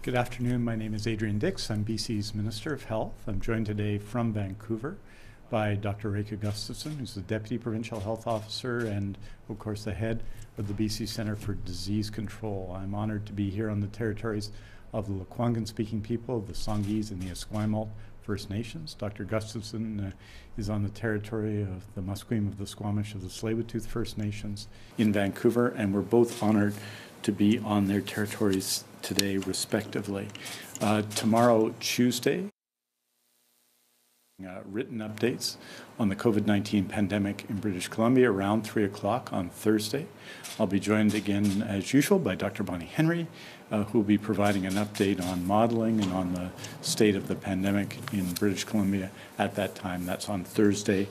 Good afternoon. My name is Adrian Dix. I'm BC's Minister of Health. I'm joined today from Vancouver by Dr. Reka Gustafson, who's the Deputy Provincial Health Officer and, of course, the head of the BC Centre for Disease Control. I'm honored to be here on the territories of the Lekwungen-speaking people, the Songhees and the Esquimalt First Nations. Dr. Gustafson is on the territory of the Musqueam of the Squamish of the Tsleil-Waututh First Nations in Vancouver, and we're both honored to be on their territories today, respectively. Tomorrow, Tuesday, written updates on the COVID-19 pandemic in British Columbia around 3 o'clock on Thursday. I'll be joined again, as usual, by Dr. Bonnie Henry, who will be providing an update on modeling and on the state of the pandemic in British Columbia at that time. That's on Thursday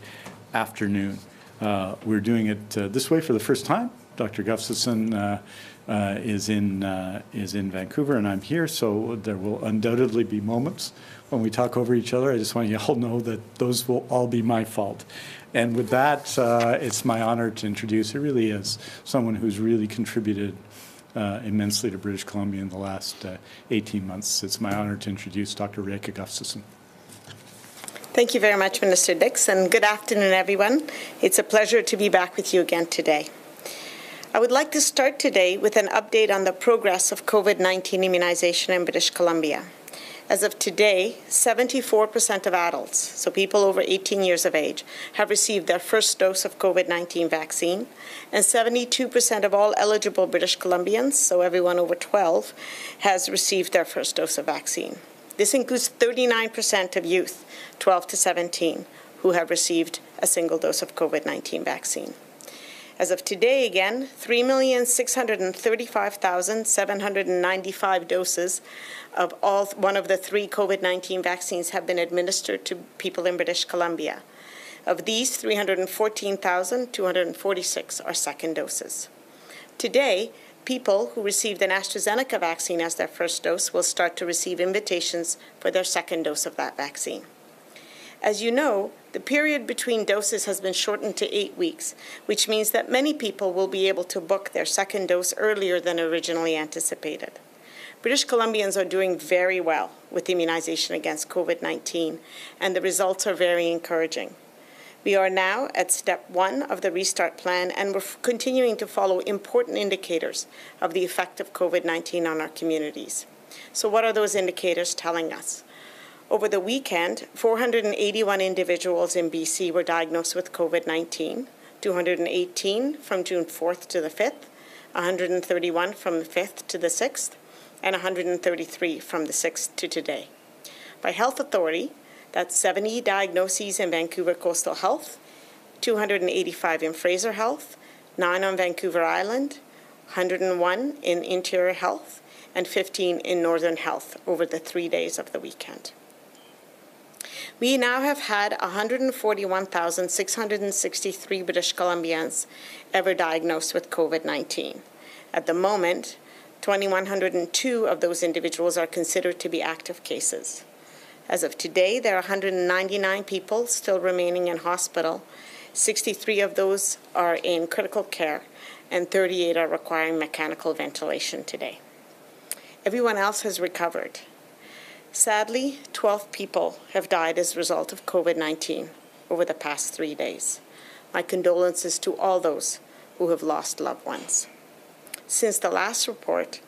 afternoon. We're doing it this way for the first time. Dr. Gustafson is in Vancouver, and I'm here, so there will undoubtedly be moments when we talk over each other. I just want you all to know that those will all be my fault. And with that, it's my honor to introduce, it really is someone who's really contributed immensely to British Columbia in the last 18 months. It's my honor to introduce Dr. Reka Gustafson. Thank you very much, Minister Dix, and good afternoon, everyone. It's a pleasure to be back with you again today. I would like to start today with an update on the progress of COVID-19 immunization in British Columbia. As of today, 74% of adults, so people over 18 years of age, have received their first dose of COVID-19 vaccine, and 72% of all eligible British Columbians, so everyone over 12, has received their first dose of vaccine. This includes 39% of youth, 12 to 17, who have received a single dose of COVID-19 vaccine. As of today, again, 3,635,795 doses of all one of the three COVID-19 vaccines have been administered to people in British Columbia. Of these, 314,246 are second doses. Today, people who received an AstraZeneca vaccine as their first dose will start to receive invitations for their second dose of that vaccine. As you know, the period between doses has been shortened to 8 weeks, which means that many people will be able to book their second dose earlier than originally anticipated. British Columbians are doing very well with immunization against COVID-19, and the results are very encouraging. We are now at step 1 of the restart plan, and we're continuing to follow important indicators of the effect of COVID-19 on our communities. So what are those indicators telling us? Over the weekend, 481 individuals in BC were diagnosed with COVID-19, 218 from June 4th to the 5th, 131 from the 5th to the 6th, and 133 from the 6th to today. By health authority, that's 70 diagnoses in Vancouver Coastal Health, 285 in Fraser Health, 9 on Vancouver Island, 101 in Interior Health, and 15 in Northern Health over the 3 days of the weekend. We now have had 141,663 British Columbians ever diagnosed with COVID-19. At the moment, 2,102 of those individuals are considered to be active cases. As of today, there are 199 people still remaining in hospital. 63 of those are in critical care, and 38 are requiring mechanical ventilation today. Everyone else has recovered. Sadly, 12 people have died as a result of COVID-19 over the past 3 days. My condolences to all those who have lost loved ones. Since the last report,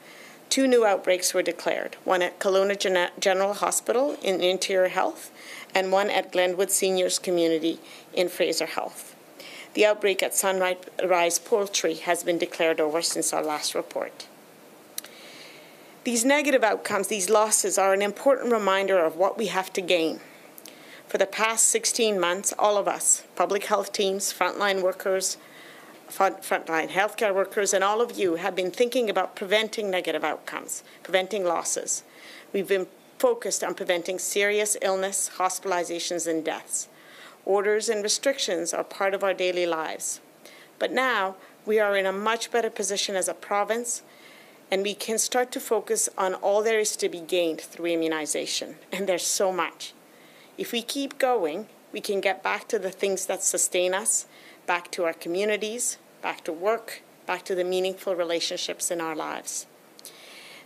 2 new outbreaks were declared, one at Kelowna General Hospital in Interior Health and one at Glenwood Seniors Community in Fraser Health. The outbreak at Sunrise Poultry has been declared over since our last report. These negative outcomes, these losses, are an important reminder of what we have to gain. For the past 16 months, all of us, public health teams, frontline workers, frontline healthcare workers, and all of you have been thinking about preventing negative outcomes, preventing losses. We've been focused on preventing serious illness, hospitalizations, and deaths. Orders and restrictions are part of our daily lives. But now we are in a much better position as a province, and we can start to focus on all there is to be gained through immunization. And there's so much. If we keep going, we can get back to the things that sustain us, back to our communities, back to work, back to the meaningful relationships in our lives.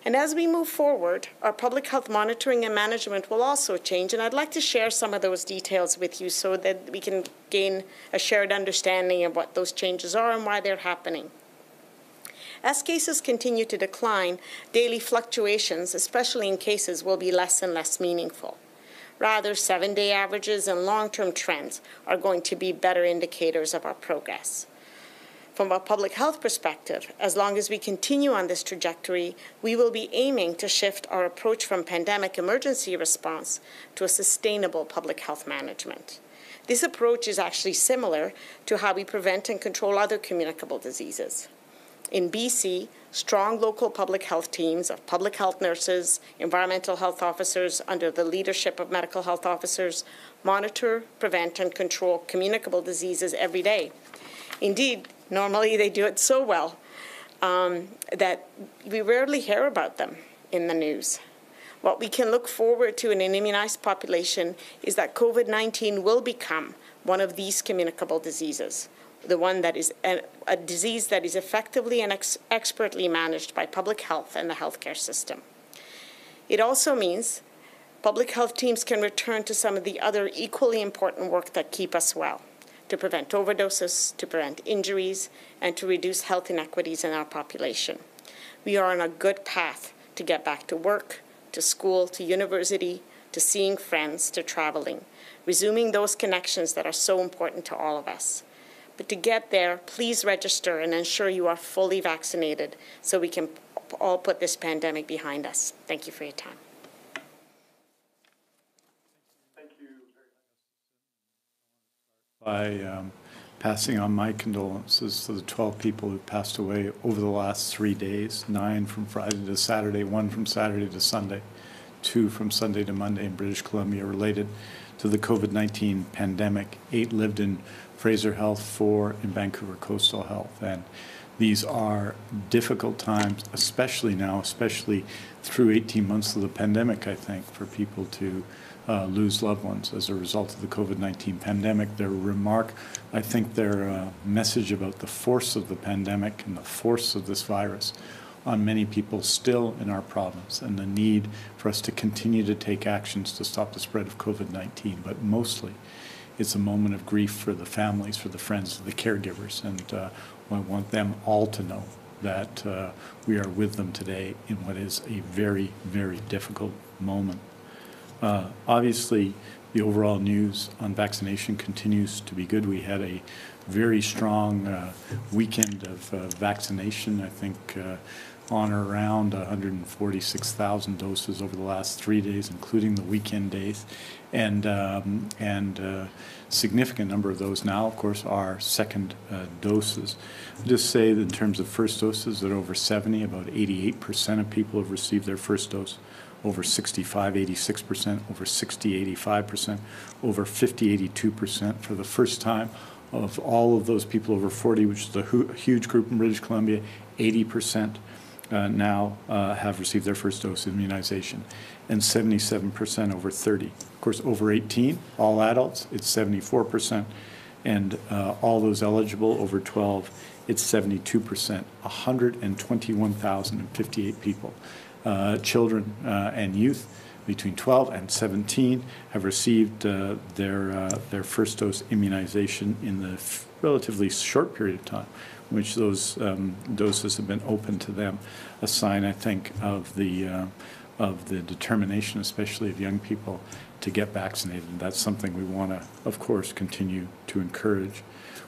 And as we move forward, our public health monitoring and management will also change, and I'd like to share some of those details with you so that we can gain a shared understanding of what those changes are and why they're happening. As cases continue to decline, daily fluctuations, especially in cases, will be less and less meaningful. Rather, 7-day averages and long-term trends are going to be better indicators of our progress. From a public health perspective, as long as we continue on this trajectory, we will be aiming to shift our approach from pandemic emergency response to a sustainable public health management. This approach is actually similar to how we prevent and control other communicable diseases. In BC, strong local public health teams of public health nurses, environmental health officers under the leadership of medical health officers monitor, prevent, and control communicable diseases every day. Indeed, normally they do it so well that we rarely hear about them in the news. What we can look forward to in an immunized population is that COVID-19 will become one of these communicable diseases, the one that is a disease that is effectively and expertly managed by public health and the healthcare system. It also means public health teams can return to some of the other equally important work that keep us well, to prevent overdoses, to prevent injuries, and to reduce health inequities in our population. We are on a good path to get back to work, to school, to university, to seeing friends, to traveling, resuming those connections that are so important to all of us. But to get there, please register and ensure you are fully vaccinated so we can all put this pandemic behind us. Thank you for your time. Thank you very much. By passing on my condolences to the 12 people who passed away over the last 3 days, 9 from Friday to Saturday, 1 from Saturday to Sunday, 2 from Sunday to Monday in British Columbia related to the COVID-19 pandemic. 8 lived in Fraser Health, 4 in Vancouver Coastal Health. And these are difficult times, especially now, especially through 18 months of the pandemic, I think, for people to lose loved ones as a result of the COVID-19 pandemic. Their remark, I think their message about the force of the pandemic and the force of this virus on many people still in our province, and the need for us to continue to take actions to stop the spread of COVID-19, but mostly it's a moment of grief for the families, for the friends, for the caregivers, and I want them all to know that we are with them today in what is a very, very difficult moment. Obviously, the overall news on vaccination continues to be good. We had a very strong weekend of vaccination, I think on or around 146,000 doses over the last 3 days, including the weekend days. And significant number of those now, of course, are second doses. I'll just say that in terms of first doses, that over 70, about 88% of people have received their first dose, over 65, 86%, over 60, 85%, over 50, 82% for the first time. Of all of those people over 40, which is a huge group in British Columbia, 80% now have received their first dose of immunization, and 77% over 30. Of course, over 18, all adults, it's 74%, and all those eligible over 12, it's 72%, 121,058 people. Children and youth between 12 and 17 have received their first dose immunization in the relatively short period of time in which those doses have been open to them. A sign, I think, of the determination, especially of young people, to get vaccinated. And that's something we want to, of course, continue to encourage.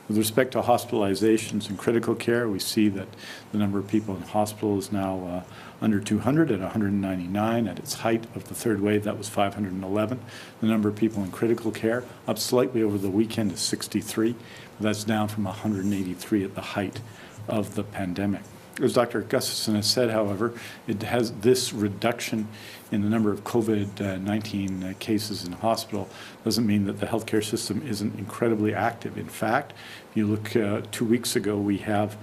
With respect to hospitalizations and critical care, we see that the number of people in hospital is now under 200 at 199. At its height of the third wave, that was 511. The number of people in critical care up slightly over the weekend is 63. That's down from 183 at the height of the pandemic. As Dr. Gustafson has said, however, it has this reduction in the number of COVID-19 cases in hospital doesn't mean that the healthcare system isn't incredibly active. In fact, if you look 2 weeks ago, we have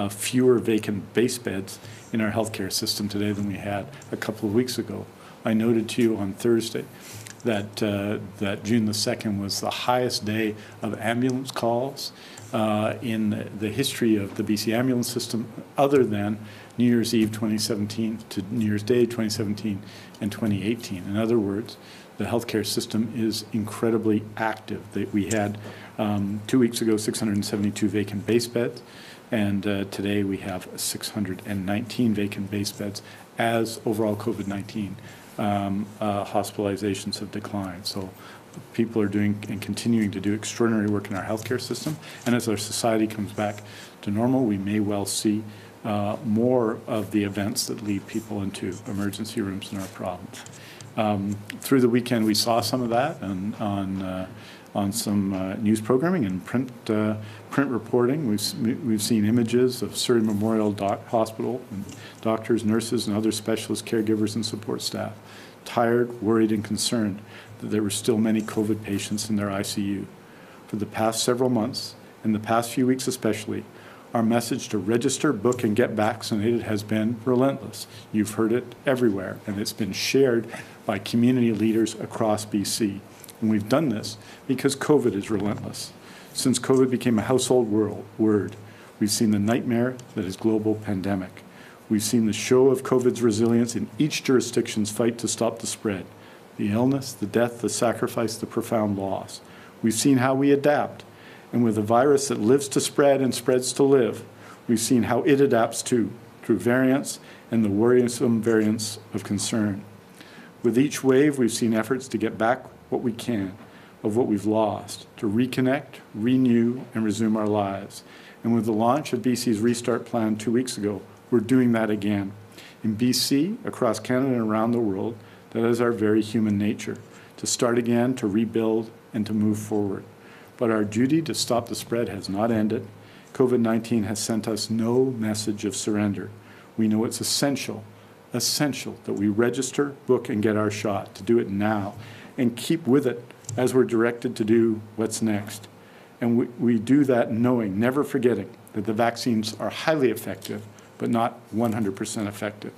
fewer vacant base beds in our healthcare system today than we had a couple of weeks ago. I noted to you on Thursday that June the 2nd was the highest day of ambulance calls in the history of the BC ambulance system, other than New Year's Eve 2017 to New Year's Day 2017 and 2018. In other words, the healthcare system is incredibly active. We had 2 weeks ago 672 vacant base beds, and today we have 619 vacant base beds as overall COVID-19 hospitalizations have declined. So people are doing and continuing to do extraordinary work in our healthcare system, and as our society comes back to normal, we may well see more of the events that lead people into emergency rooms in our province. Through the weekend, we saw some of that on some news programming and print reporting. We've seen images of Surrey Memorial Hospital and doctors, nurses, and other specialist caregivers and support staff, tired, worried, and concerned that there were still many COVID patients in their ICU. For the past several months, and the past few weeks especially, our message to register, book, and get vaccinated has been relentless. You've heard it everywhere, and it's been shared by community leaders across BC. And we've done this because COVID is relentless. Since COVID became a household word, we've seen the nightmare that is global pandemic. We've seen the show of COVID's resilience in each jurisdiction's fight to stop the spread, the illness, the death, the sacrifice, the profound loss. We've seen how we adapt. And with a virus that lives to spread and spreads to live, we've seen how it adapts too, through variants and the worrisome variants of concern. With each wave, we've seen efforts to get back what we can of what we've lost, to reconnect, renew, and resume our lives. And with the launch of BC's Restart Plan 2 weeks ago, we're doing that again. In BC, across Canada and around the world, that is our very human nature, to start again, to rebuild, and to move forward. But our duty to stop the spread has not ended. COVID-19 has sent us no message of surrender. We know it's essential that we register, book, and get our shot, to do it now, and keep with it as we're directed to do what's next. And we do that knowing, never forgetting, that the vaccines are highly effective, but not 100% effective.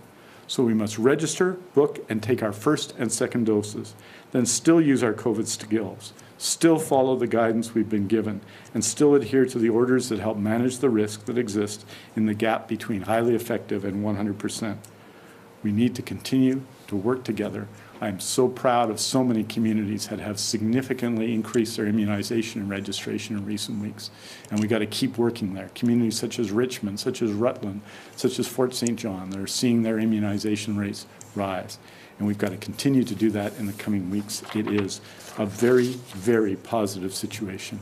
So we must register, book, and take our first and second doses, then still use our COVID skills, still follow the guidance we've been given, and still adhere to the orders that help manage the risk that exists in the gap between highly effective and 100%. We need to continue to work together. I'm so proud of so many communities that have significantly increased their immunization and registration in recent weeks, and we got to keep working there. Communities such as Richmond, such as Rutland, such as Fort St. John, that are seeing their immunization rates rise. And we've got to continue to do that in the coming weeks. It is a very, very positive situation.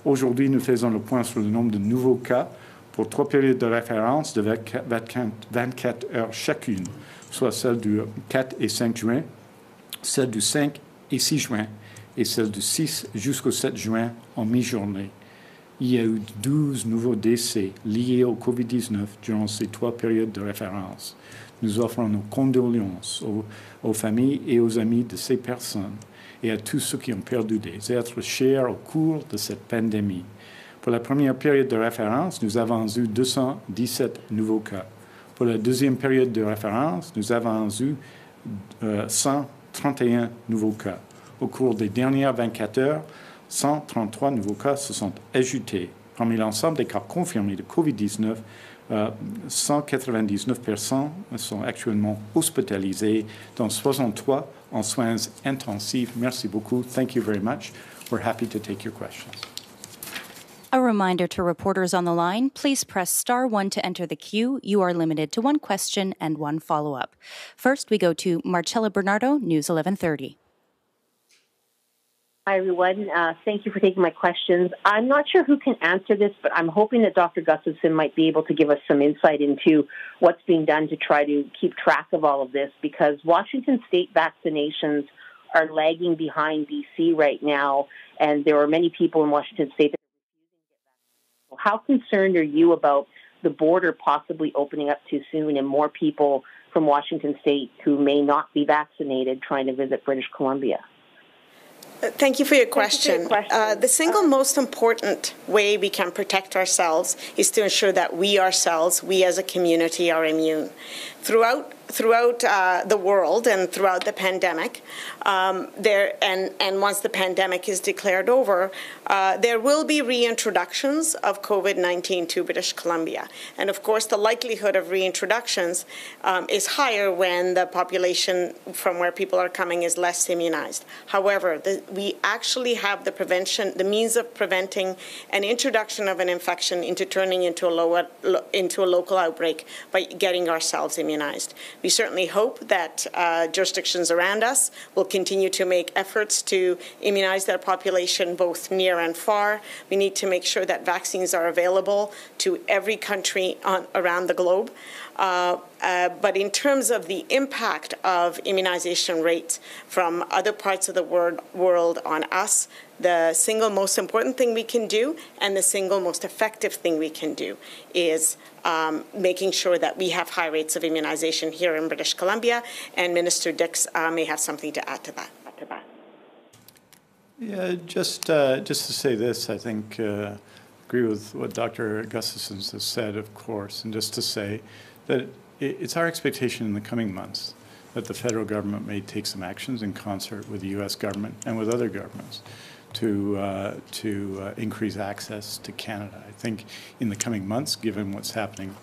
Aujourd'hui, nous faisons le point sur le nombre de nouveaux cas pour 3 périodes de référence de 24 heures chacune, soit celle du 4 et 5 juin, celle du 5 et 6 juin, et celle du 6 jusqu'au 7 juin en mi-journée. Il y a eu 12 nouveaux décès liés au COVID-19 durant ces 3 périodes de référence. Nous offrons nos condoléances aux familles et aux amis de ces personnes et à tous ceux qui ont perdu des êtres chers au cours de cette pandémie. Pour la première période de référence, nous avons eu 217 nouveaux cas. Pour la deuxième période de référence, nous avons eu 131 nouveaux cas. Au cours des dernières 24 heures, 133 nouveaux cas se sont ajoutés. Parmi l'ensemble des cas confirmés de COVID-19, 199 personnes sont actuellement hospitalisées, dont 63 en soins intensifs. Merci beaucoup. Thank you very much. We're happy to take your questions. A reminder to reporters on the line, please press star 1 to enter the queue. You are limited to 1 question and 1 follow-up. First, we go to Marcella Bernardo, News 1130. Hi, everyone. Thank you for taking my questions. I'm not sure who can answer this, but I'm hoping that Dr. Gustafson might be able to give us some insight into what's being done to try to keep track of all of this, because Washington state vaccinations are lagging behind BC right now, and there are many people in Washington state that are refusing to get vaccinated. How concerned are you about the border possibly opening up too soon and more people from Washington state who may not be vaccinated trying to visit British Columbia? Thank you for your question. The single most important way we can protect ourselves is to ensure that we ourselves, we as a community, are immune. Throughout throughout the world and throughout the pandemic, and once the pandemic is declared over, there will be reintroductions of COVID-19 to British Columbia. And of course, the likelihood of reintroductions is higher when the population from where people are coming is less immunized. However, we actually have the means of preventing an introduction of an infection into turning into a local outbreak by getting ourselves immunized. We certainly hope that jurisdictions around us will continue to make efforts to immunize their population both near and far. We need to make sure that vaccines are available to every country around the globe. But in terms of the impact of immunization rates from other parts of the world on us, the single most important thing we can do and the single most effective thing we can do is making sure that we have high rates of immunization here in British Columbia, and Minister Dix may have something to add to that. Yeah, just to say this, I think agree with what Dr. Gustafson has said, of course, and just to say that it's our expectation in the coming months that the federal government may take some actions in concert with the U.S. government and with other governments to increase access to Canada. I think in the coming months, given what's happening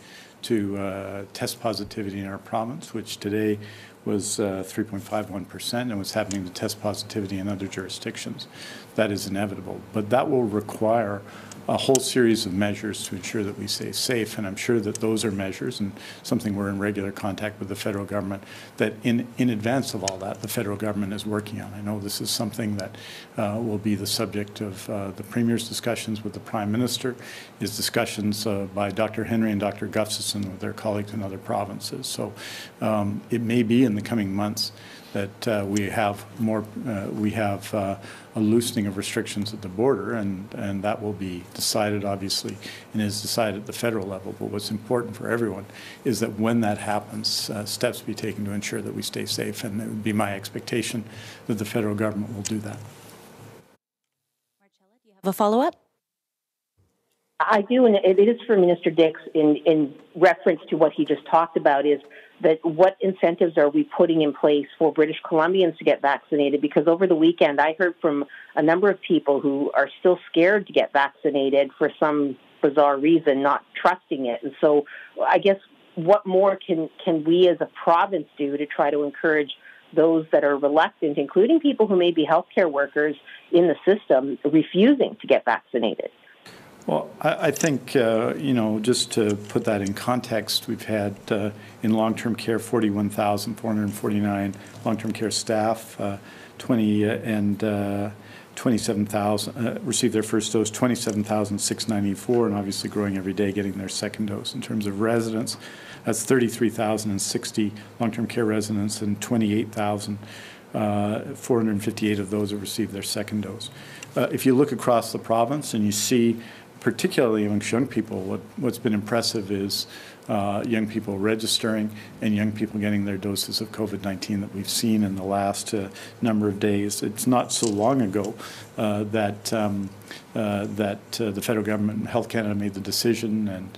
to test positivity in our province, which today was 3.51%, and what's happening to test positivity in other jurisdictions, that is inevitable. But that will require a whole series of measures to ensure that we stay safe, and I'm sure that those are measures and something we're in regular contact with the federal government, that in advance of all that, the federal government is working on. I know this is something that will be the subject of the Premier's discussions with the Prime Minister, is discussions by Dr. Henry and Dr. Gustafson with their colleagues in other provinces. So it may be in the coming months that we have a loosening of restrictions at the border, and that will be decided, obviously, and is decided at the federal level. But what's important for everyone is that when that happens, steps be taken to ensure that we stay safe, and it would be my expectation that the federal government will do that. Marcella, do you have a follow-up? I do, and it is for Minister Dix in reference to what he just talked about, is that what incentives are we putting in place for British Columbians to get vaccinated? Because over the weekend, I heard from a number of people who are still scared to get vaccinated for some bizarre reason, not trusting it. And so I guess what more can we as a province do to try to encourage those that are reluctant, including people who may be healthcare workers in the system, refusing to get vaccinated? Well, I think, just to put that in context, we've had in long-term care 41,449 long-term care staff, 27,000 received their first dose, 27,694, and obviously growing every day, getting their second dose. In terms of residents, that's 33,060 long-term care residents, and 28,458 of those have received their second dose. If you look across the province and you see, particularly amongst young people, what's been impressive is young people registering and young people getting their doses of COVID-19 that we've seen in the last number of days. It's not so long ago that the federal government and Health Canada made the decision, and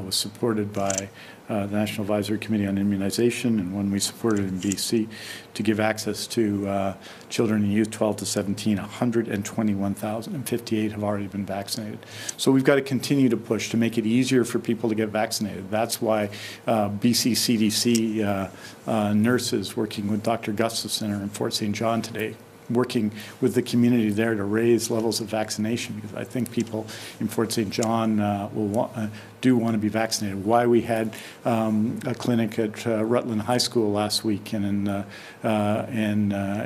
was supported by the National Advisory Committee on Immunization, and one we supported in BC, to give access to children and youth 12 to 17. 121,058 have already been vaccinated. So we've got to continue to push to make it easier for people to get vaccinated. That's why BC CDC nurses working with Dr. Gustafson are in Fort St. John today, working with the community there to raise levels of vaccination, because I think people in Fort St. John do want to be vaccinated. Why we had a clinic at Rutland High School last week and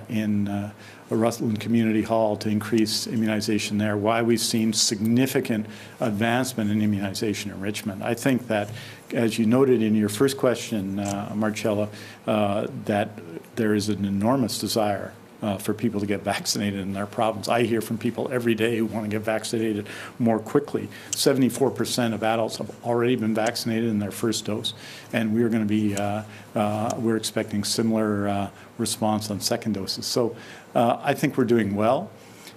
in Rutland Community Hall to increase immunization there. Why we've seen significant advancement in immunization in Richmond. I think that, as you noted in your first question, Marcella, that there is an enormous desire for people to get vaccinated in their province. I hear from people every day who want to get vaccinated more quickly. 74% of adults have already been vaccinated in their first dose, and we're going to be, we're expecting similar response on second doses. So I think we're doing well.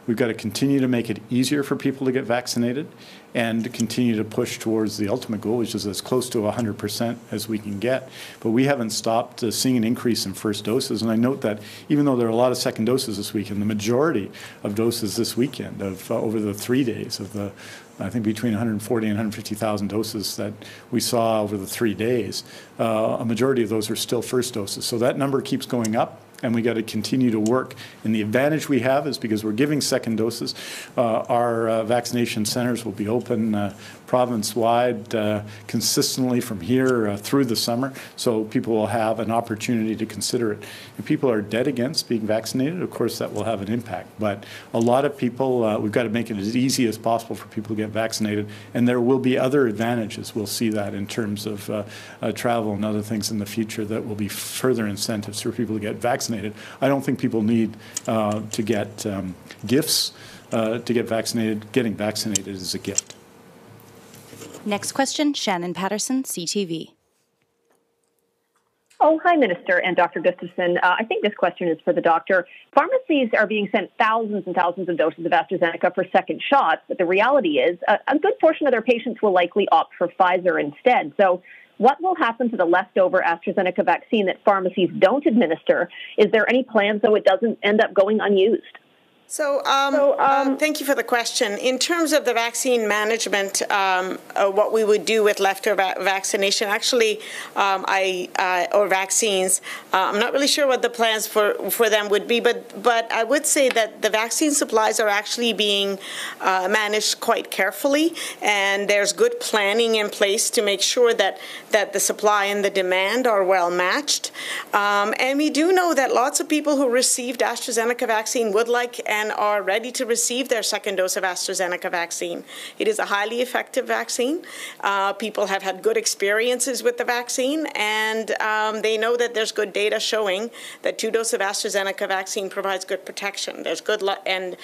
we've got to continue to make it easier for people to get vaccinated and continue to push towards the ultimate goal, which is as close to 100% as we can get. But we haven't stopped seeing an increase in first doses. And I note that even though there are a lot of second doses this weekend, the majority of doses this weekend of over the 3 days of the, I think between 140 and 150,000 doses that we saw over the 3 days, a majority of those are still first doses. So that number keeps going up. And we got to continue to work. And the advantage we have is because we're giving second doses, our vaccination centers will be open province-wide consistently from here through the summer, so people will have an opportunity to consider it. If people are dead against being vaccinated, of course that will have an impact. But a lot of people, we've got to make it as easy as possible for people to get vaccinated, and there will be other advantages. We'll see that in terms of travel and other things in the future that will be further incentives for people to get vaccinated. I don't think people need to get gifts to get vaccinated. Getting vaccinated is a gift. Next question, Shannon Patterson, CTV. Oh, hi, Minister and Dr. Gustafson. I think this question is for the doctor. Pharmacies are being sent thousands and thousands of doses of AstraZeneca for second shots, but the reality is a good portion of their patients will likely opt for Pfizer instead. So what will happen to the leftover AstraZeneca vaccine that pharmacies don't administer? Is there any plan so it doesn't end up going unused? So thank you for the question. In terms of the vaccine management, what we would do with leftover vaccination, actually, or vaccines, I'm not really sure what the plans for them would be, but I would say that the vaccine supplies are actually being managed quite carefully, and there's good planning in place to make sure that the supply and the demand are well matched. And we do know that lots of people who received AstraZeneca vaccine would like and are ready to receive their second dose of AstraZeneca vaccine. It is a highly effective vaccine. People have had good experiences with the vaccine, and they know that there's good data showing that 2 doses of AstraZeneca vaccine provides good protection. There's good and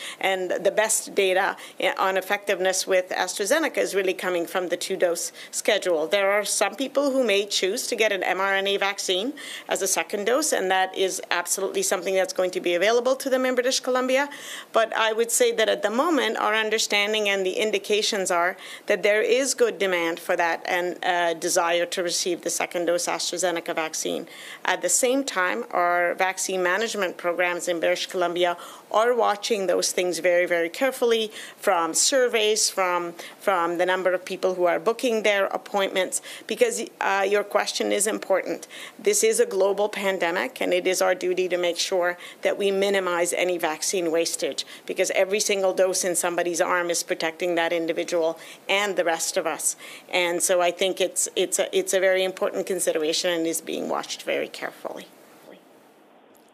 the best data on effectiveness with AstraZeneca is really coming from the 2-dose schedule. There are some people who may choose to get an mRNA vaccine as a second dose, and that is absolutely something that's going to be available to them in British Columbia. But I would say that at the moment, our understanding and the indications are that there is good demand for that and desire to receive the second dose AstraZeneca vaccine. At the same time, our vaccine management programs in British Columbia are watching those things very, very carefully, from surveys, from the number of people who are booking their appointments, because your question is important. This is a global pandemic, and it is our duty to make sure that we minimize any vaccine wastage, because every single dose in somebody's arm is protecting that individual and the rest of us. And so I think it's a very important consideration and is being watched very carefully.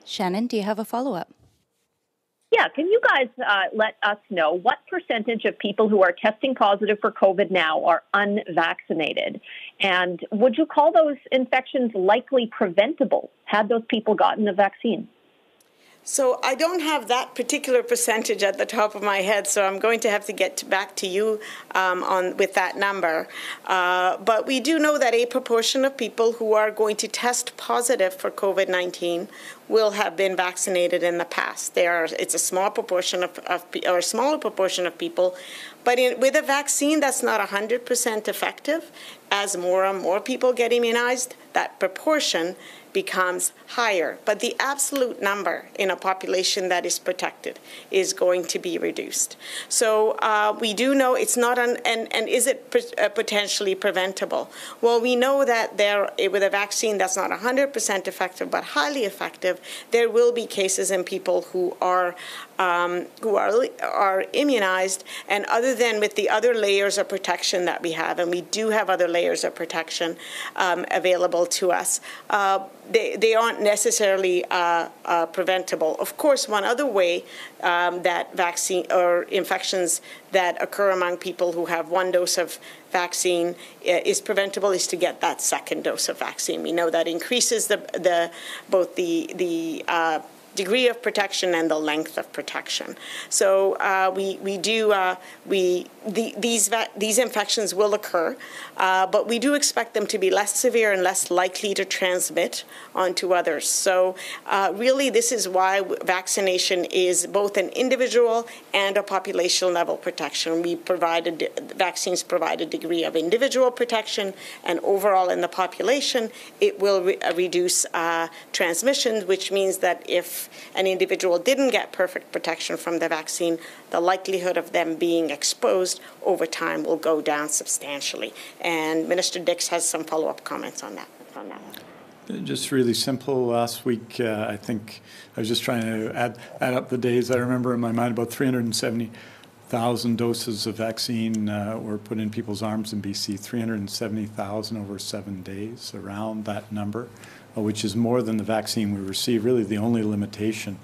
Shannon, do you have a follow-up? Yeah, can you guys let us know what percentage of people who are testing positive for COVID now are unvaccinated? And would you call those infections likely preventable had those people gotten a vaccine? So I don't have that particular percentage at the top of my head, so I'm going to have to get back to you with that number. But we do know that a proportion of people who are going to test positive for COVID-19 will have been vaccinated in the past. It's a small proportion or a smaller proportion of people, but with a vaccine that's not 100% effective, as more and more people get immunized, that proportion becomes higher. But the absolute number in a population that is protected is going to be reduced. So we do know it's not, and is it potentially preventable? Well, we know that with a vaccine that's not 100% effective but highly effective, there will be cases in people who are immunized, and other than with the other layers of protection that we have, and we do have other layers of protection available to us, they aren't necessarily preventable. Of course, one other way that vaccine or infections that occur among people who have 1 dose of vaccine is preventable is to get that second dose of vaccine. We know that increases both the degree of protection and the length of protection. So these infections will occur, but we do expect them to be less severe and less likely to transmit onto others. So really, this is why vaccination is both an individual and a population level protection. Vaccines provide a degree of individual protection, and overall in the population, it will reduce transmission, which means that if an individual didn't get perfect protection from the vaccine, the likelihood of them being exposed over time will go down substantially. And Minister Dix has some follow-up comments on that. Just really simple. Last week, I think I was just trying to add up the days. I remember in my mind about 370,000 doses of vaccine were put in people's arms in BC, 370,000 over 7 days, around that number, which is more than the vaccine we receive. Really, the only limitation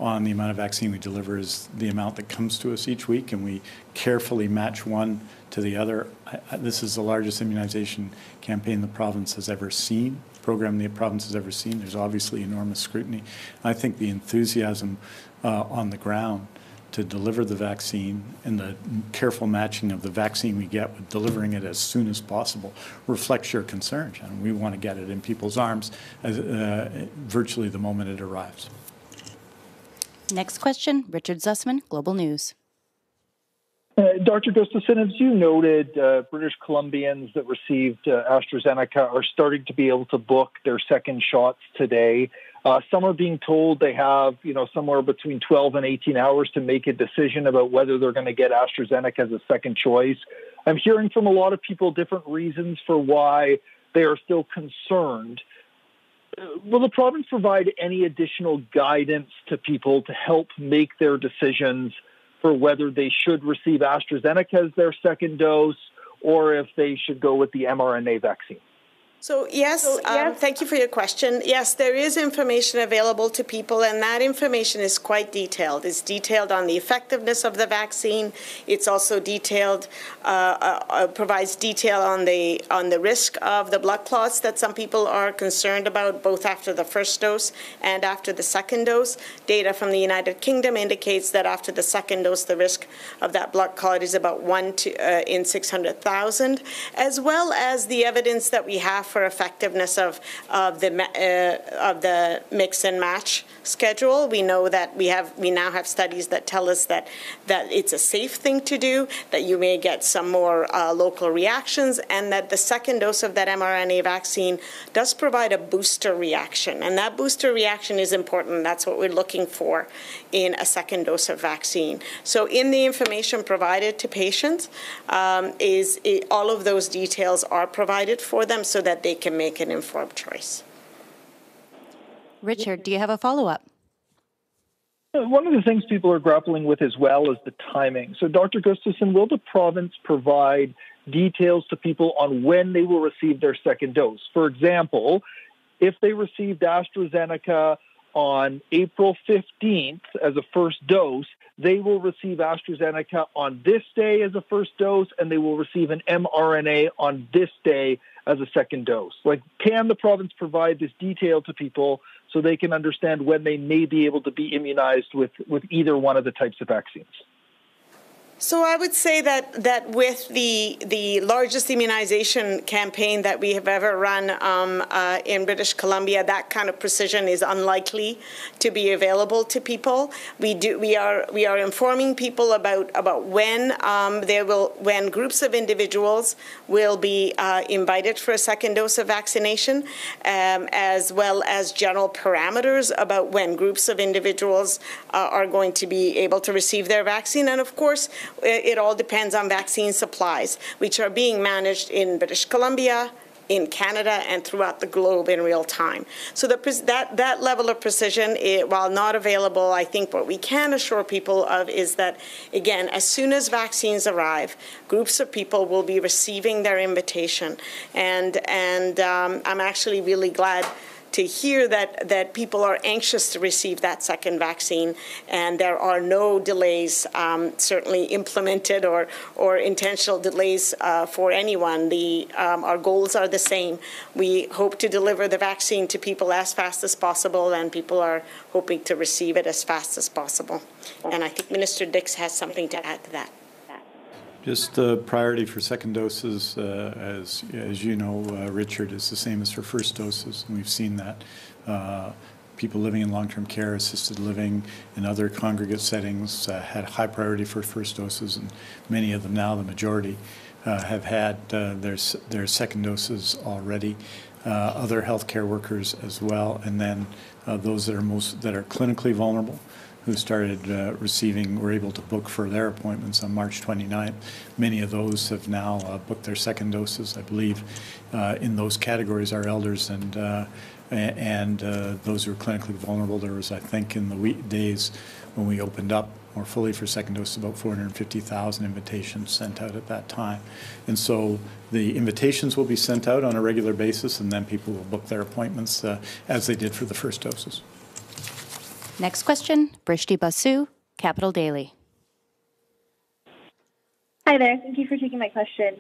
on the amount of vaccine we deliver is the amount that comes to us each week, and we carefully match one to the other. This is the largest immunization campaign the province has ever seen, program the province has ever seen. There's obviously enormous scrutiny. I think the enthusiasm on the ground to deliver the vaccine and the careful matching of the vaccine we get with delivering it as soon as possible reflects your concerns. And we want to get it in people's arms virtually the moment it arrives. Next question, Richard Zussman, Global News. Dr. Gustafson, as you noted, British Columbians that received AstraZeneca are starting to be able to book their second shots today. Some are being told they have, somewhere between 12 and 18 hours to make a decision about whether they're going to get AstraZeneca as a second choice. I'm hearing from a lot of people different reasons for why they are still concerned. Will the province provide any additional guidance to people to help make their decisions for whether they should receive AstraZeneca as their second dose or if they should go with the mRNA vaccine? So yes, thank you for your question. Yes, there is information available to people, and that information is quite detailed. It's detailed on the effectiveness of the vaccine. It's also detailed, provides detail on the risk of the blood clots that some people are concerned about, both after the first dose and after the second dose. Data from the United Kingdom indicates that after the second dose, the risk of that blood clot is about 1 in 600,000, as well as the evidence that we have for effectiveness of the mix and match schedule. We know that we now have studies that tell us that it's a safe thing to do, that you may get some more local reactions, and that the second dose of that mRNA vaccine does provide a booster reaction. And that booster reaction is important. That's what we're looking for in a second dose of vaccine. So in the information provided to patients, all of those details are provided for them so that they can make an informed choice. Richard, do you have a follow-up? One of the things people are grappling with as well is the timing. So, Dr. Gustafson, will the province provide details to people on when they will receive their second dose? For example, if they received AstraZeneca on April 15th as a first dose, they will receive AstraZeneca on this day as a first dose, and they will receive an mRNA on this day as a second dose. Can the province provide this detail to people so they can understand when they may be able to be immunized with either one of the types of vaccines? So I would say that with the largest immunization campaign that we have ever run in British Columbia, that kind of precision is unlikely to be available to people. We are informing people about when when groups of individuals will be invited for a second dose of vaccination, as well as general parameters about when groups of individuals are going to be able to receive their vaccine, and of course, it all depends on vaccine supplies, which are being managed in British Columbia, in Canada, and throughout the globe in real time. So that level of precision, while not available, I think what we can assure people of is that, again, as soon as vaccines arrive, groups of people will be receiving their invitation. And I'm actually really glad hear that people are anxious to receive that second vaccine, and there are no delays certainly implemented or intentional delays for anyone. Our goals are the same. We hope to deliver the vaccine to people as fast as possible, and people are hoping to receive it as fast as possible. And I think Minister Dix has something to add to that. Just the priority for second doses, as you know, Richard, is the same as for first doses. And we've seen that. People living in long-term care, assisted living, and other congregate settings had high priority for first doses, and many of them now, the majority, have had their second doses already. Other healthcare workers as well, and then those that are clinically vulnerable, who started were able to book for their appointments on March 29th. Many of those have now booked their second doses. I believe in those categories are elders and those who are clinically vulnerable. There was, I think, in the days when we opened up more fully for second dose, about 450,000 invitations sent out at that time. And so the invitations will be sent out on a regular basis, and then people will book their appointments as they did for the first doses. Next question, Brishti Basu, Capital Daily. Hi there. Thank you for taking my question.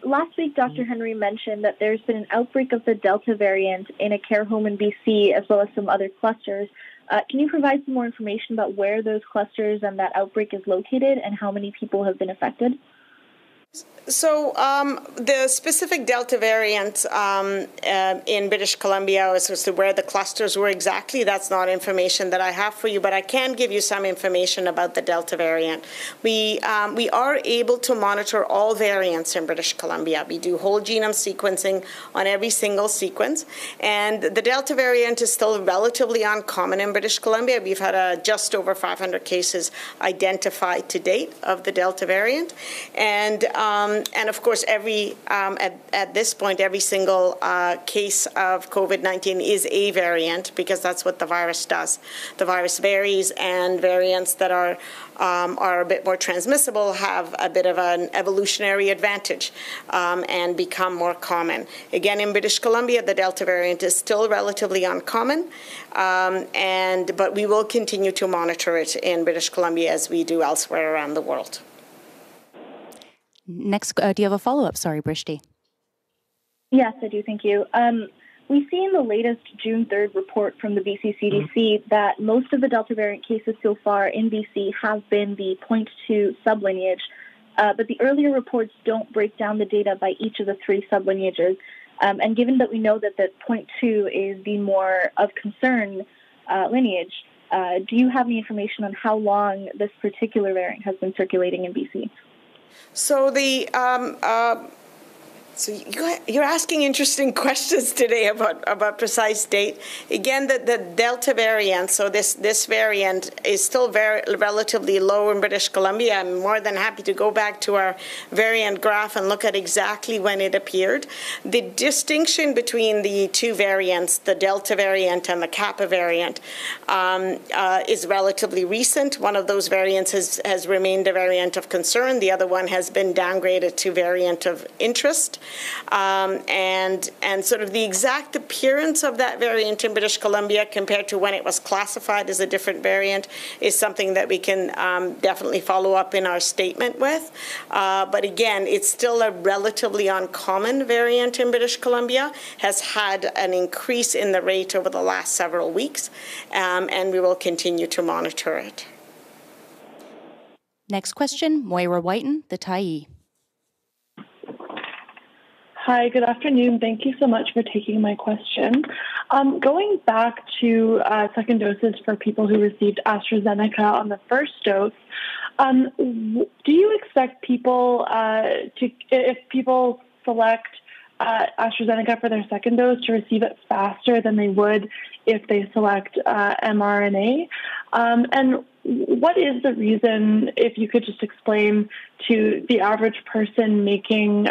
Last week, Dr. Henry mentioned that there's been an outbreak of the Delta variant in a care home in BC, as well as some other clusters. Can you provide some more information about where those clusters and that outbreak is located and how many people have been affected? So the specific Delta variant in British Columbia, as to where the clusters were exactly, that's not information that I have for you, but I can give you some information about the Delta variant. We are able to monitor all variants in British Columbia. We do whole genome sequencing on every single sequence, and the Delta variant is still relatively uncommon in British Columbia. We've had just over 500 cases identified to date of the Delta variant, and of course, at this point, every single case of COVID-19 is a variant, because that's what the virus does. The virus varies, and variants that are a bit more transmissible have a bit of an evolutionary advantage and become more common. Again, in British Columbia, the Delta variant is still relatively uncommon, but we will continue to monitor it in British Columbia as we do elsewhere around the world. Next, do you have a follow-up? Sorry, Brishti. Yes, I do. Thank you. We see in the latest June 3rd report from the BC CDC that most of the Delta variant cases so far in BC have been the 0.2 sublineage, but the earlier reports don't break down the data by each of the three sublineages. And given that we know that the 0.2 is the more of concern lineage, do you have any information on how long this particular variant has been circulating in BC? So you're asking interesting questions today about precise date. Again, the Delta variant, so this variant is still very relatively low in British Columbia. I'm more than happy to go back to our variant graph and look at exactly when it appeared. The distinction between the two variants, the Delta variant and the Kappa variant, is relatively recent. One of those variants has remained a variant of concern. The other one has been downgraded to variant of interest. And sort of the exact appearance of that variant in British Columbia compared to when it was classified as a different variant is something that we can definitely follow up in our statement with. But again, it's still a relatively uncommon variant in British Columbia, has had an increase in the rate over the last several weeks, and we will continue to monitor it. Next question, Moira Whiten, the Tyee. Hi, good afternoon. Thank you so much for taking my question. Going back to second doses for people who received AstraZeneca on the first dose, do you expect people if people select AstraZeneca for their second dose, to receive it faster than they would if they select mRNA? And what is the reason, if you could just explain to the average person making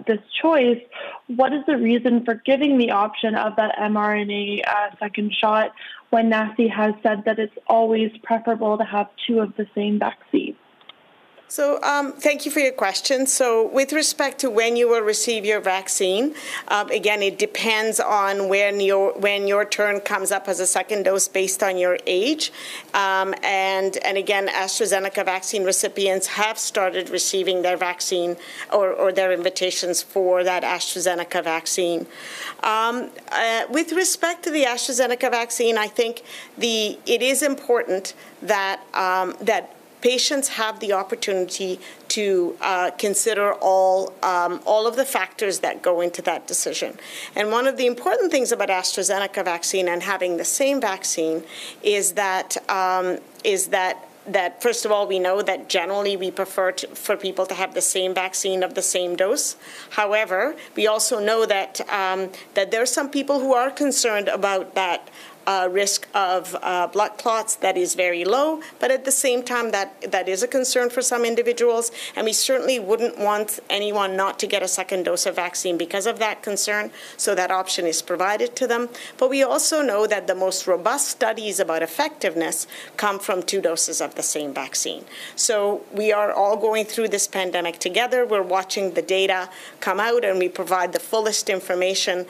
this choice, what is the reason for giving the option of that mRNA second shot when NACI has said that it's always preferable to have two of the same vaccine? So thank you for your question. So with respect to when you will receive your vaccine, again, it depends on when your turn comes up as a second dose based on your age. And again, AstraZeneca vaccine recipients have started receiving their vaccine or their invitations for that AstraZeneca vaccine. With respect to the AstraZeneca vaccine, I think it is important that patients have the opportunity to consider all of the factors that go into that decision. And one of the important things about AstraZeneca vaccine and having the same vaccine is that first of all, we know that generally we prefer for people to have the same vaccine of the same dose. However, we also know that there are some people who are concerned about that risk of blood clots that is very low, but at the same time that is a concern for some individuals, and we certainly wouldn't want anyone not to get a second dose of vaccine because of that concern, so that option is provided to them. But we also know that the most robust studies about effectiveness come from 2 doses of the same vaccine. So we are all going through this pandemic together. We're watching the data come out, and we provide the fullest information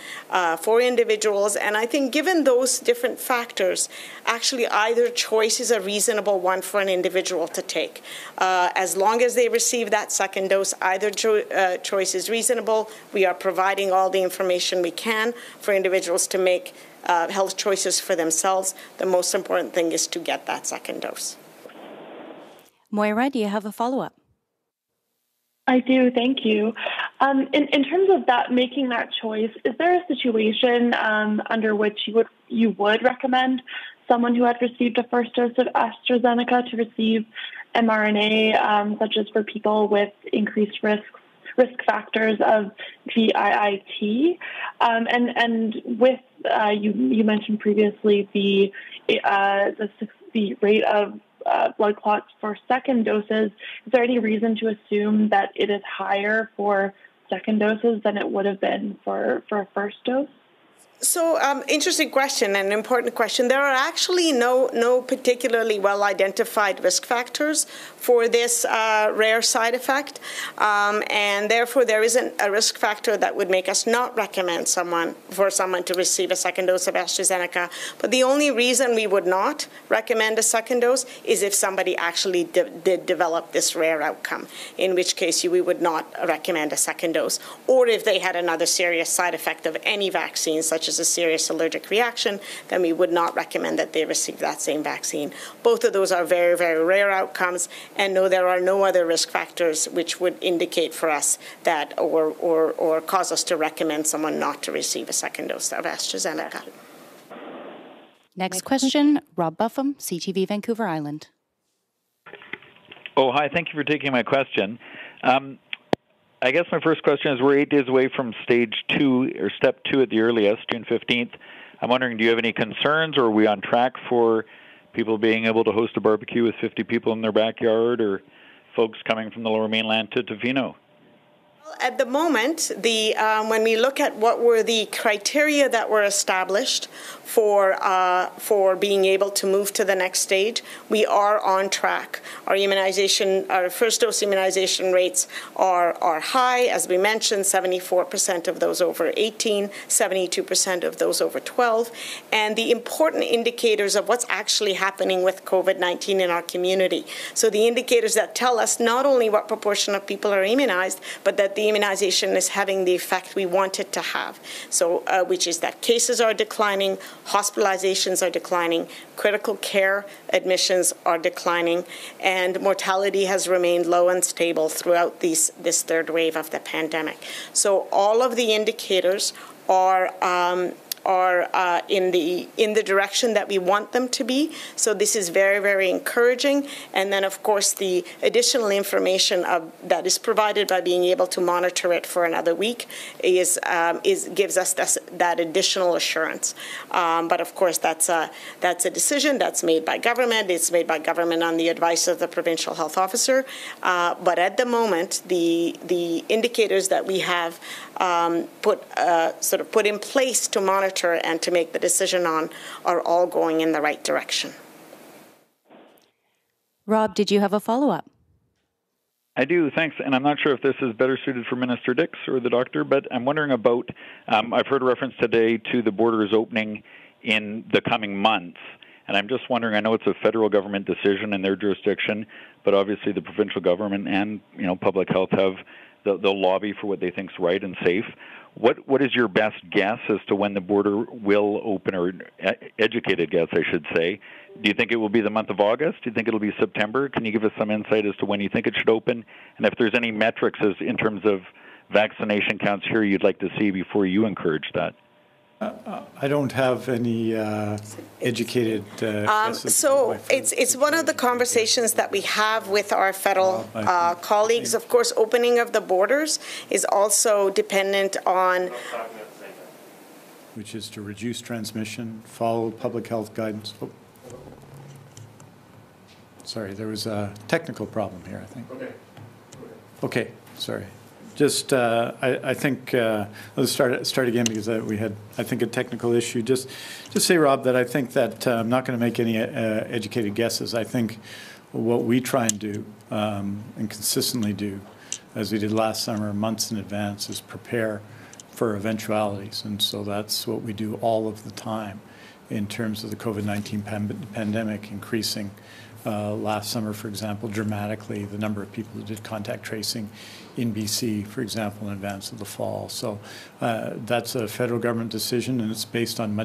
for individuals, and I think given those different factors, actually either choice is a reasonable one for an individual to take. As long as they receive that second dose, either choice is reasonable. We are providing all the information we can for individuals to make health choices for themselves. The most important thing is to get that second dose. Moira, do you have a follow-up? I do, thank you. In terms of that, making that choice, is there a situation under which you would recommend someone who had received a first dose of AstraZeneca to receive mRNA, such as for people with increased risk factors of VIIT? And with you mentioned previously the rate of blood clots for second doses. Is there any reason to assume that it is higher for second doses than it would have been for a first dose? So, interesting question and important question. There are actually no particularly well-identified risk factors for this rare side effect, and therefore there isn't a risk factor that would make us not recommend someone to receive a second dose of AstraZeneca. But the only reason we would not recommend a second dose is if somebody actually did develop this rare outcome, in which case we would not recommend a second dose, or if they had another serious side effect of any vaccine, such as a serious allergic reaction, then we would not recommend that they receive that same vaccine. Both of those are very, very rare outcomes, and no, there are no other risk factors which would indicate for us that or cause us to recommend someone not to receive a second dose of AstraZeneca. Next question, Rob Buffum, CTV Vancouver Island. Oh, hi. Thank you for taking my question. I guess my first question is, we're 8 days away from stage 2, or step 2 at the earliest, June 15th. I'm wondering, do you have any concerns, or are we on track for people being able to host a barbecue with 50 people in their backyard, or folks coming from the Lower Mainland to Tofino? At the moment, when we look at what were the criteria that were established for being able to move to the next stage, we are on track. Our first dose immunization rates are high, as we mentioned, 74% of those over 18, 72% of those over 12, and the important indicators of what's actually happening with COVID-19 in our community. So the indicators that tell us not only what proportion of people are immunized, but that the immunization is having the effect we want it to have. So, which is that cases are declining, hospitalizations are declining, critical care admissions are declining, and mortality has remained low and stable throughout this third wave of the pandemic. So all of the indicators are in the direction that we want them to be. So this is very, very encouraging. And then, of course, the additional information that is provided by being able to monitor it for another week gives us that additional assurance. But of course, that's a decision that's made by government. It's made by government on the advice of the provincial health officer. But at the moment, the indicators that we have put in place to monitor and to make the decision on are all going in the right direction. Rob, did you have a follow-up? I do, thanks. And I'm not sure if this is better suited for Minister Dix or the doctor, but I'm wondering about, I've heard a reference today to the borders opening in the coming months. And I'm just wondering, I know it's a federal government decision in their jurisdiction, but obviously the provincial government and, public health have the lobby for what they think is right and safe. What is your best guess as to when the border will open, or educated guess, I should say? Do you think it will be the month of August? Do you think it'll be September? Can you give us some insight as to when you think it should open? And if there's any metrics in terms of vaccination counts here you'd like to see before you encourage that? I don't have any educated guesses. So it's one of the conversations that we have with our federal colleagues. Of course, opening of the borders is also dependent on, which is to reduce transmission, follow public health guidance. Oh. Sorry, there was a technical problem here, I think. Okay, sorry. Just, I think, let's start again, because we had, I think, a technical issue. Just say, Rob, that I think that I'm not going to make any educated guesses. I think what we try and do and consistently do, as we did last summer, months in advance, is prepare for eventualities. And so that's what we do all of the time in terms of the COVID-19 pandemic increasing. Last summer, for example, dramatically, the number of people who did contact tracing in BC, for example, in advance of the fall. So that's a federal government decision, and it's based on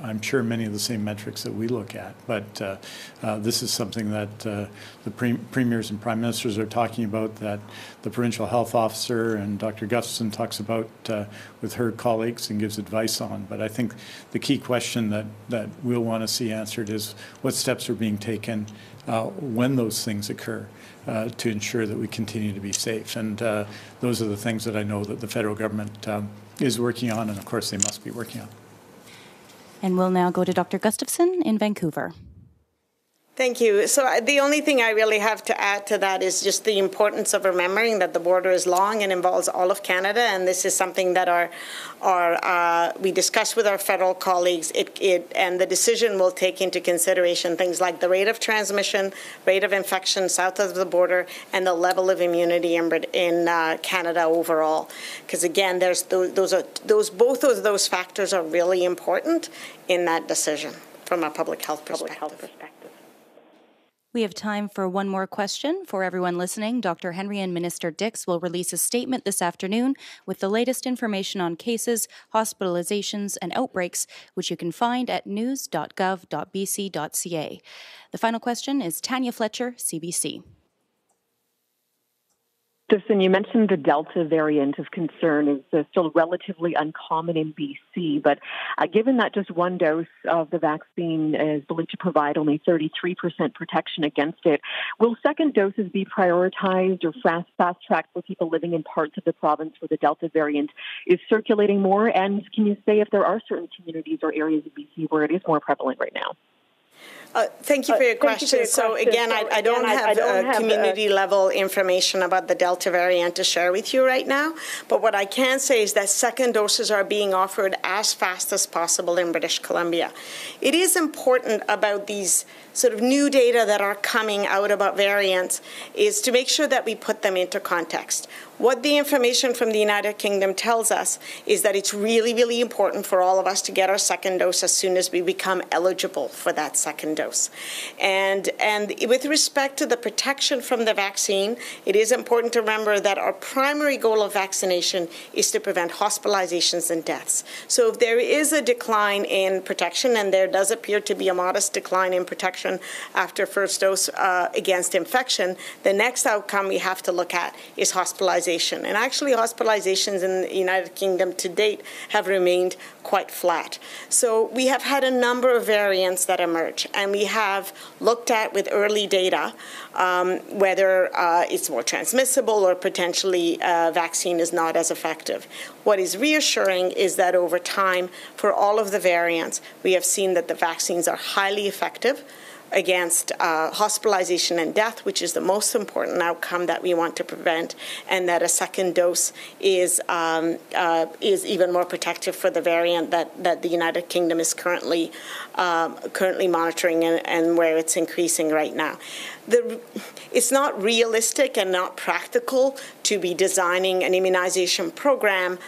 I'm sure, many of the same metrics that we look at. But this is something that the premiers and prime ministers are talking about, that the provincial health officer and Dr. Gustafson talks about with her colleagues and gives advice on. But I think the key question that we'll want to see answered is what steps are being taken when those things occur to ensure that we continue to be safe. And those are the things that I know that the federal government is working on, and of course they must be working on. And we'll now go to Dr. Gustafson in Vancouver. Thank you. So the only thing I really have to add to that is just the importance of remembering that the border is long and involves all of Canada, and this is something that we discuss with our federal colleagues. And the decision will take into consideration things like the rate of transmission, rate of infection south of the border, and the level of immunity in Canada overall. Because again, both of those factors are really important in that decision from a public health perspective. We have time for one more question. For everyone listening, Dr. Henry and Minister Dix will release a statement this afternoon with the latest information on cases, hospitalizations, and outbreaks, which you can find at news.gov.bc.ca. The final question is Tanya Fletcher, CBC. Gustafson, you mentioned the Delta variant of concern is still relatively uncommon in BC, but given that just one dose of the vaccine is believed to provide only 33% protection against it, will second doses be prioritized or fast-tracked for people living in parts of the province where the Delta variant is circulating more? And can you say if there are certain communities or areas of BC where it is more prevalent right now? Thank you for your question. So again, I don't have community-level information about the Delta variant to share with you right now. But what I can say is that second doses are being offered as fast as possible in British Columbia. It is important about these sort of new data that are coming out about variants is to make sure that we put them into context. What the information from the United Kingdom tells us is that it's really, really important for all of us to get our second dose as soon as we become eligible for that second dose. And with respect to the protection from the vaccine, it is important to remember that our primary goal of vaccination is to prevent hospitalizations and deaths. So if there is a decline in protection, and there does appear to be a modest decline in protection after first dose against infection, the next outcome we have to look at is hospitalization. And actually, hospitalizations in the United Kingdom to date have remained quite flat. So we have had a number of variants that emerge, and we have looked at with early data whether it's more transmissible or potentially vaccine is not as effective. What is reassuring is that over time, for all of the variants, we have seen that the vaccines are highly effective against hospitalization and death, which is the most important outcome that we want to prevent, and that a second dose is even more protective for the variant that the United Kingdom is currently monitoring and where it's increasing right now. it's not realistic and not practical to be designing an immunization program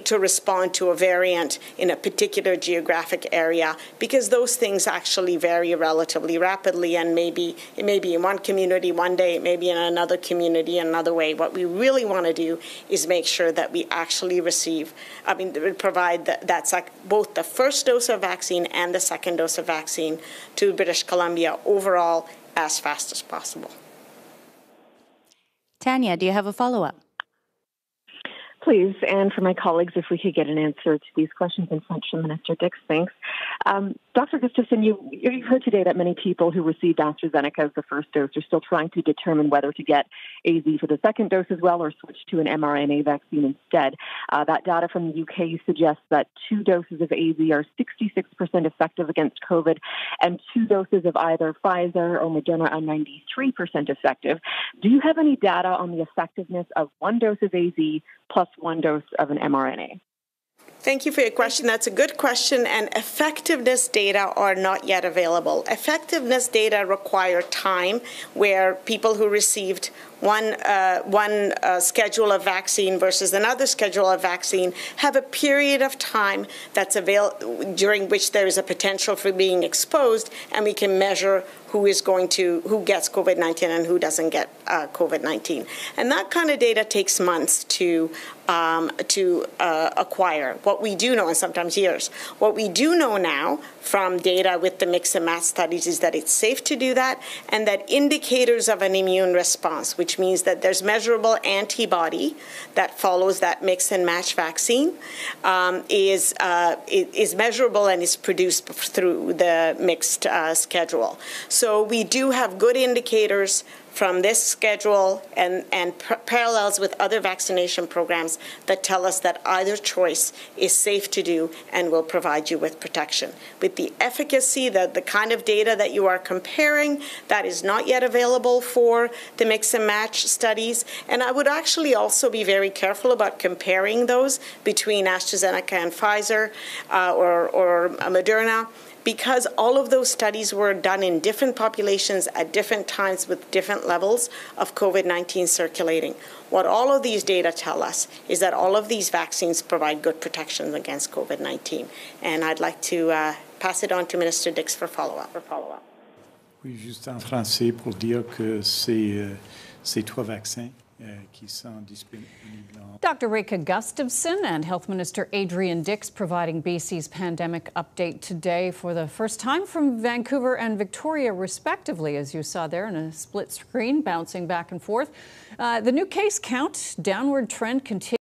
to respond to a variant in a particular geographic area, because those things actually vary relatively rapidly, and it may be in one community one day, it may be in another community another way. What we really want to do is make sure that we actually provide both the first dose of vaccine and the second dose of vaccine to British Columbia overall as fast as possible. Tanya, do you have a follow-up? Please, and for my colleagues, if we could get an answer to these questions in French from Minister Dix. Thanks. Dr. Gustafson, you've heard today that many people who received AstraZeneca as the first dose are still trying to determine whether to get AZ for the second dose as well or switch to an mRNA vaccine instead. That data from the UK suggests that 2 doses of AZ are 66% effective against COVID, and 2 doses of either Pfizer or Moderna are 93% effective. Do you have any data on the effectiveness of 1 dose of AZ plus 1 dose of an mRNA? Thank you for your question. That's a good question, and effectiveness data are not yet available. Effectiveness data require time, where people who received one schedule of vaccine versus another schedule of vaccine have a period of time that's during which there is a potential for being exposed, and we can measure who gets COVID-19 and who doesn't get COVID-19. And that kind of data takes months to acquire. What we do know, and sometimes years, what we do know now from data with the mix and match studies is that it's safe to do that, and that indicators of an immune response, which means that there's measurable antibody that follows that mix and match vaccine, is measurable and is produced through the mixed schedule. So we do have good indicators from this schedule and parallels with other vaccination programs that tell us that either choice is safe to do and will provide you with protection. With the efficacy, the kind of data that you are comparing, that is not yet available for the mix and match studies. And I would actually also be very careful about comparing those between AstraZeneca and Pfizer or Moderna, because all of those studies were done in different populations at different times with different levels of COVID-19 circulating. What all of these data tell us is that all of these vaccines provide good protection against COVID-19. And I'd like to pass it on to Minister Dix for follow-up. Oui, juste en français pour dire que ces 3 vaccins qui sont disponibles. Dr. Reka Gustafson and Health Minister Adrian Dix providing BC's pandemic update today for the first time from Vancouver and Victoria, respectively, as you saw there in a split screen bouncing back and forth. The new case count downward trend continues.